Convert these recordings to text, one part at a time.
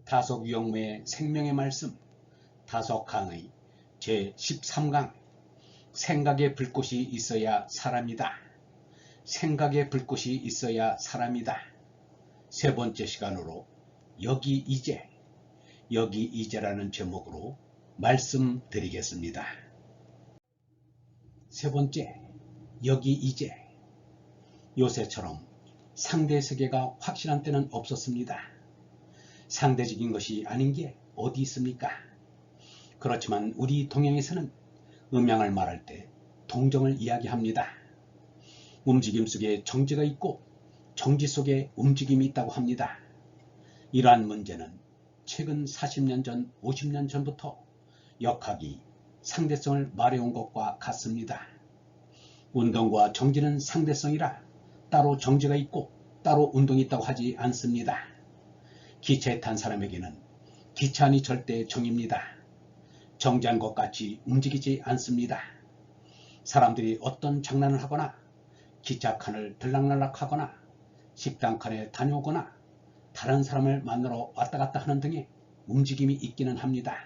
다속유영무의 생명의 말씀 다속강의 제13강 생각의 불꽃이 있어야 사람이다. 생각의 불꽃이 있어야 사람이다. 세 번째 시간으로 여기 이제라는 제목으로 말씀드리겠습니다. 세 번째, 여기 이제. 요새처럼 상대 세계가 확실한 때는 없었습니다. 상대적인 것이 아닌 게 어디 있습니까? 그렇지만 우리 동양에서는 음양을 말할 때 동정을 이야기합니다. 움직임 속에 정지가 있고 정지 속에 움직임이 있다고 합니다. 이러한 문제는 최근 40년 전, 50년 전부터 역학이 상대성을 말해온 것과 같습니다. 운동과 정지는 상대성이라 따로 정지가 있고 따로 운동이 있다고 하지 않습니다. 기차에 탄 사람에게는 기차 안이 절대 정입니다. 정지한 것 같이 움직이지 않습니다. 사람들이 어떤 장난을 하거나 기차 칸을 들락날락 하거나 식당 칸에 다녀오거나 다른 사람을 만나러 왔다 갔다 하는 등의 움직임이 있기는 합니다.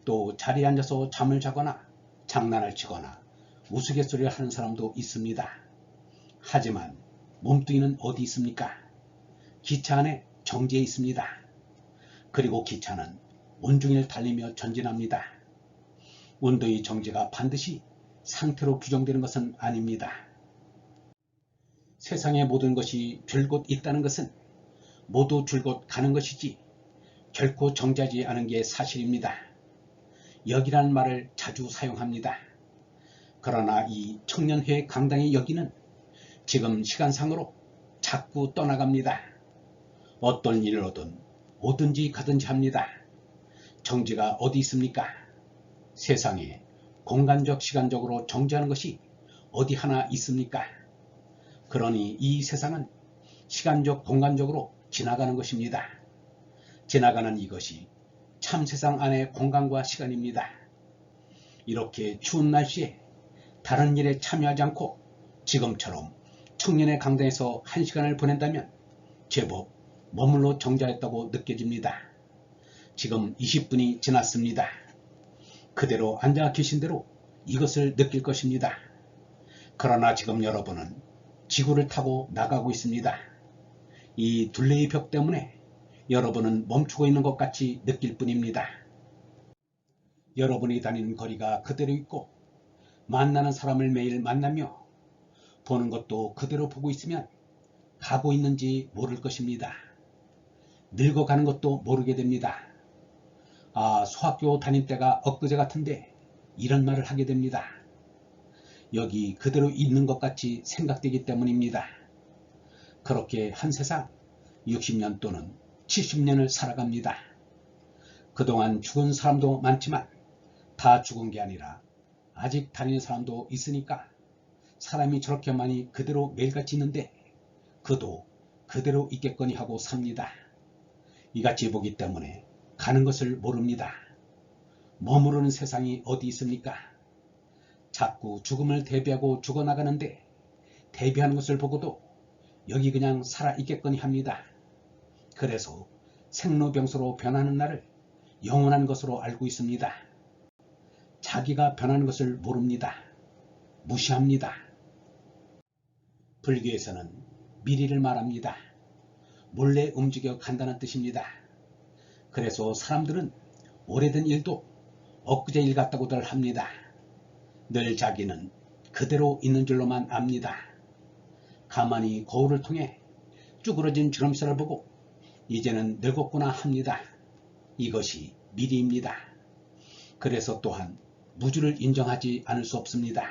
또 자리에 앉아서 잠을 자거나 장난을 치거나 우스갯소리를 하는 사람도 있습니다. 하지만 몸뚱이는 어디 있습니까? 기차 안에 정지해 있습니다. 그리고 기차는 온종일 달리며 전진합니다. 운동의 정지가 반드시 상태로 규정되는 것은 아닙니다. 세상의 모든 것이 줄곧 있다는 것은 모두 줄곧 가는 것이지 결코 정지하지 않은 게 사실입니다. 여기라는 말을 자주 사용합니다. 그러나 이 청년회 강당의 여기는 지금 시간상으로 자꾸 떠나갑니다. 어떤 일로든 뭐든지 가든지 합니다. 정지가 어디 있습니까? 세상에 공간적 시간적으로 정지하는 것이 어디 하나 있습니까? 그러니 이 세상은 시간적 공간적으로 지나가는 것입니다. 지나가는 이것이 참 세상 안의 공간과 시간입니다. 이렇게 추운 날씨에 다른 일에 참여하지 않고 지금처럼 청년의 강당에서 1시간을 보낸다면 제법 머물러 정지했다고 느껴집니다. 지금 20분이 지났습니다. 그대로 앉아 계신 대로 이것을 느낄 것입니다. 그러나 지금 여러분은 지구를 타고 나가고 있습니다. 이 둘레의 벽 때문에 여러분은 멈추고 있는 것 같이 느낄 뿐입니다. 여러분이 다니는 거리가 그대로 있고 만나는 사람을 매일 만나며 보는 것도 그대로 보고 있으면 가고 있는지 모를 것입니다. 늙어가는 것도 모르게 됩니다. 소학교 다닐 때가 엊그제 같은데 이런 말을 하게 됩니다. 여기 그대로 있는 것 같이 생각되기 때문입니다. 그렇게 한 세상 60년 또는 70년을 살아갑니다. 그동안 죽은 사람도 많지만 다 죽은 게 아니라 아직 다니는 사람도 있으니까 사람이 저렇게 많이 그대로 매일같이 있는데 그도 그대로 있겠거니 하고 삽니다. 이같이 보기 때문에 가는 것을 모릅니다. 머무르는 세상이 어디 있습니까? 자꾸 죽음을 대비하고 죽어나가는데 대비하는 것을 보고도 여기 그냥 살아있겠거니 합니다. 그래서 생로병사로 변하는 날을 영원한 것으로 알고 있습니다. 자기가 변하는 것을 모릅니다. 무시합니다. 불교에서는 미리를 말합니다. 몰래 움직여 간다는 뜻입니다. 그래서 사람들은 오래된 일도 엊그제 일 같다고들 합니다. 늘 자기는 그대로 있는 줄로만 압니다. 가만히 거울을 통해 쭈그러진 주름살을 보고 이제는 늙었구나 합니다. 이것이 미리입니다. 그래서 또한 무주를 인정하지 않을 수 없습니다.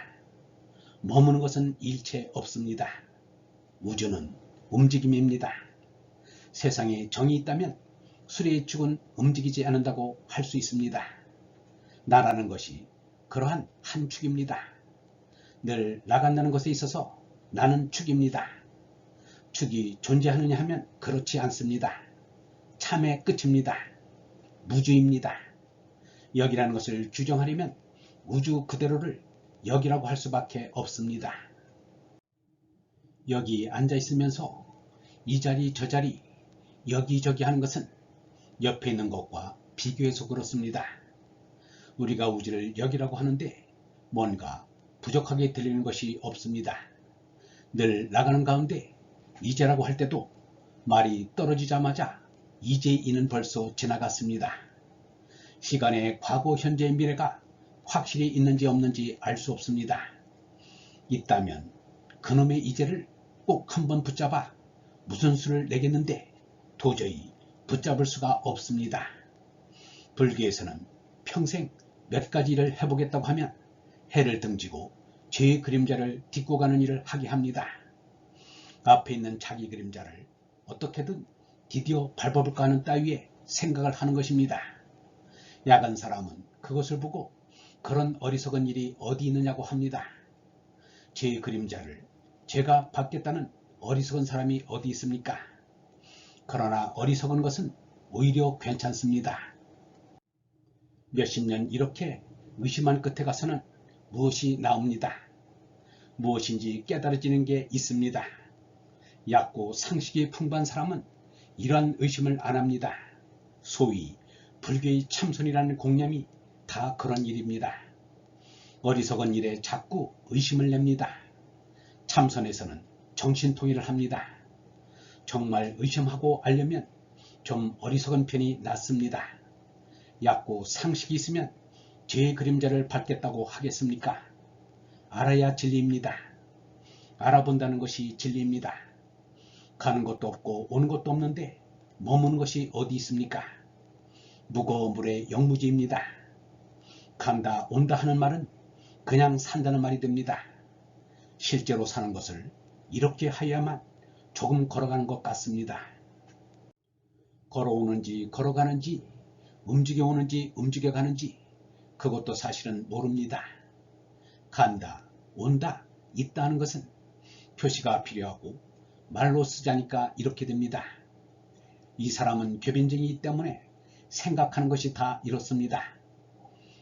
머무는 것은 일체 없습니다. 우주는 움직임입니다. 세상에 정이 있다면 수레의 축은 움직이지 않는다고 할 수 있습니다. 나라는 것이 그러한 한 축입니다. 늘 나간다는 것에 있어서 나는 축입니다. 축이 존재하느냐 하면 그렇지 않습니다. 참의 끝입니다. 무주입니다. 여기라는 것을 규정하려면 우주 그대로를 여기라고 할 수밖에 없습니다. 여기 앉아 있으면서 이 자리 저 자리 여기저기 하는 것은 옆에 있는 것과 비교해서 그렇습니다. 우리가 우지를 여기라고 하는데 뭔가 부족하게 들리는 것이 없습니다. 늘 나가는 가운데 이제라고 할 때도 말이 떨어지자마자 이제이는 벌써 지나갔습니다. 시간의 과거, 현재, 미래가 확실히 있는지 없는지 알 수 없습니다. 있다면 그놈의 이제를 꼭 한번 붙잡아 무슨 수를 내겠는데 도저히 붙잡을 수가 없습니다. 불교에서는 평생 몇 가지 일을 해보겠다고 하면 해를 등지고 죄의 그림자를 딛고 가는 일을 하게 합니다. 앞에 있는 자기 그림자를 어떻게든 디디어 밟아볼까 하는 따위의 생각을 하는 것입니다. 야간 사람은 그것을 보고 그런 어리석은 일이 어디 있느냐고 합니다. 죄의 그림자를 제가 밟겠다는 어리석은 사람이 어디 있습니까? 그러나 어리석은 것은 오히려 괜찮습니다. 몇십 년 이렇게 의심한 끝에 가서는 무엇이 나옵니다. 무엇인지 깨달아지는 게 있습니다. 얕고 상식이 풍부한 사람은 이러한 의심을 안 합니다. 소위 불교의 참선이라는 공념이 다 그런 일입니다. 어리석은 일에 자꾸 의심을 냅니다. 참선에서는 정신통일을 합니다. 정말 의심하고 알려면 좀 어리석은 편이 낫습니다. 얕고 상식이 있으면 죄의 그림자를 밟겠다고 하겠습니까? 알아야 진리입니다. 알아본다는 것이 진리입니다. 가는 것도 없고 오는 것도 없는데 머무는 것이 어디 있습니까? 무거운 물의 영무지입니다. 간다 온다 하는 말은 그냥 산다는 말이 됩니다. 실제로 사는 것을 이렇게 하여야만 조금 걸어가는 것 같습니다. 걸어오는지 걸어가는지 움직여오는지 움직여가는지 그것도 사실은 모릅니다. 간다, 온다, 있다 하는 것은 표시가 필요하고 말로 쓰자니까 이렇게 됩니다. 이 사람은 교변증이기 때문에 생각하는 것이 다 이렇습니다.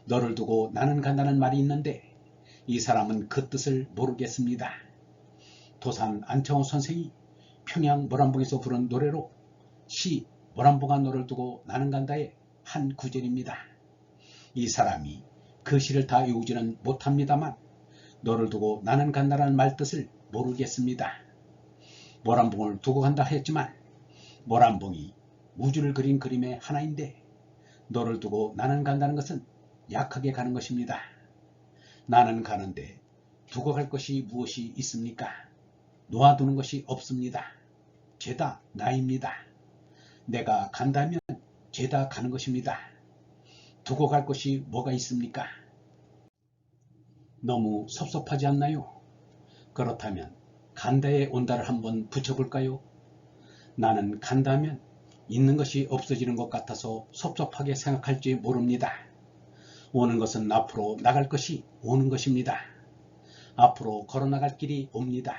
너를 두고 나는 간다는 말이 있는데 이 사람은 그 뜻을 모르겠습니다. 도산 안창호 선생이 평양 모란봉에서 부른 노래로 시 모란봉아 너를 두고 나는 간다의 한 구절입니다. 이 사람이 그 시를 다 외우지는 못합니다만 너를 두고 나는 간다라는 말 뜻을 모르겠습니다. 모란봉을 두고 간다 했지만 모란봉이 우주를 그린 그림의 하나인데 너를 두고 나는 간다는 것은 약하게 가는 것입니다. 나는 가는데 두고 갈 것이 무엇이 있습니까? 놓아두는 것이 없습니다. 죄다 나입니다. 내가 간다면 죄다 가는 것입니다. 두고 갈 것이 뭐가 있습니까? 너무 섭섭하지 않나요? 그렇다면 간다에 온다를 한번 붙여볼까요? 나는 간다면 있는 것이 없어지는 것 같아서 섭섭하게 생각할지 모릅니다. 오는 것은 앞으로 나갈 것이 오는 것입니다. 앞으로 걸어나갈 길이 옵니다.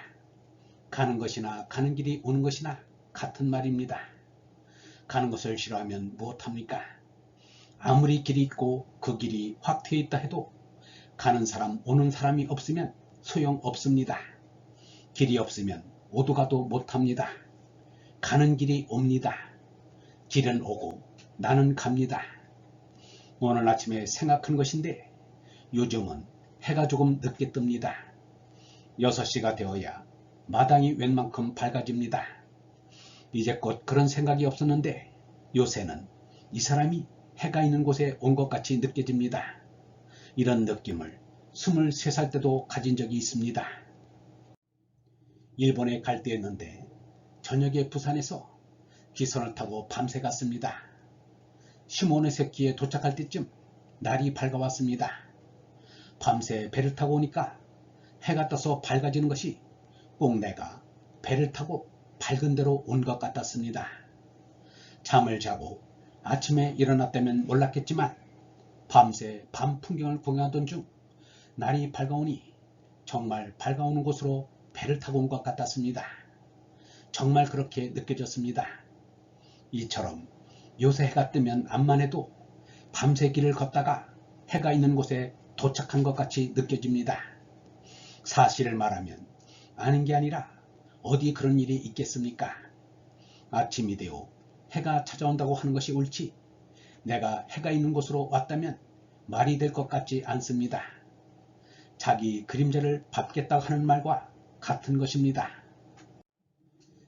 가는 것이나 가는 길이 오는 것이나 같은 말입니다. 가는 것을 싫어하면 무엇합니까? 아무리 길이 있고 그 길이 확 트여 있다 해도 가는 사람 오는 사람이 없으면 소용없습니다. 길이 없으면 오도 가도 못합니다. 가는 길이 옵니다. 길은 오고 나는 갑니다. 오늘 아침에 생각한 것인데 요즘은 해가 조금 늦게 뜹니다. 6시가 되어야 마당이 웬만큼 밝아집니다. 이제껏 그런 생각이 없었는데 요새는 이 사람이 해가 있는 곳에 온 것 같이 느껴집니다. 이런 느낌을 23살 때도 가진 적이 있습니다. 일본에 갈 때였는데 저녁에 부산에서 기선을 타고 밤새 갔습니다. 시모네세키에 도착할 때쯤 날이 밝아왔습니다. 밤새 배를 타고 오니까 해가 떠서 밝아지는 것이 꼭 내가 배를 타고 밝은 데로 온 것 같았습니다. 잠을 자고 아침에 일어났다면 몰랐겠지만 밤새 밤 풍경을 구경하던 중 날이 밝아오니 정말 밝아오는 곳으로 배를 타고 온 것 같았습니다. 정말 그렇게 느껴졌습니다. 이처럼 요새 해가 뜨면 암만 해도 밤새 길을 걷다가 해가 있는 곳에 도착한 것 같이 느껴집니다. 사실을 말하면 아는 게 아니라 어디 그런 일이 있겠습니까? 아침이 되어 해가 찾아온다고 하는 것이 옳지 내가 해가 있는 곳으로 왔다면 말이 될 것 같지 않습니다. 자기 그림자를 밟겠다고 하는 말과 같은 것입니다.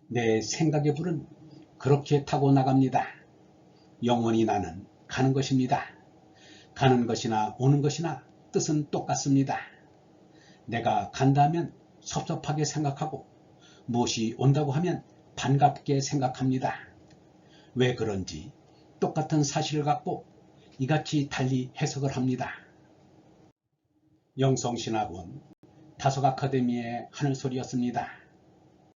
내 생각의 불은 그렇게 타고 나갑니다. 영원히 나는 가는 것입니다. 가는 것이나 오는 것이나 뜻은 똑같습니다. 내가 간다면 섭섭하게 생각하고 무엇이 온다고 하면 반갑게 생각합니다. 왜 그런지 똑같은 사실을 갖고 이같이 달리 해석을 합니다. 영성신학원 다속 아카데미의 하늘소리였습니다.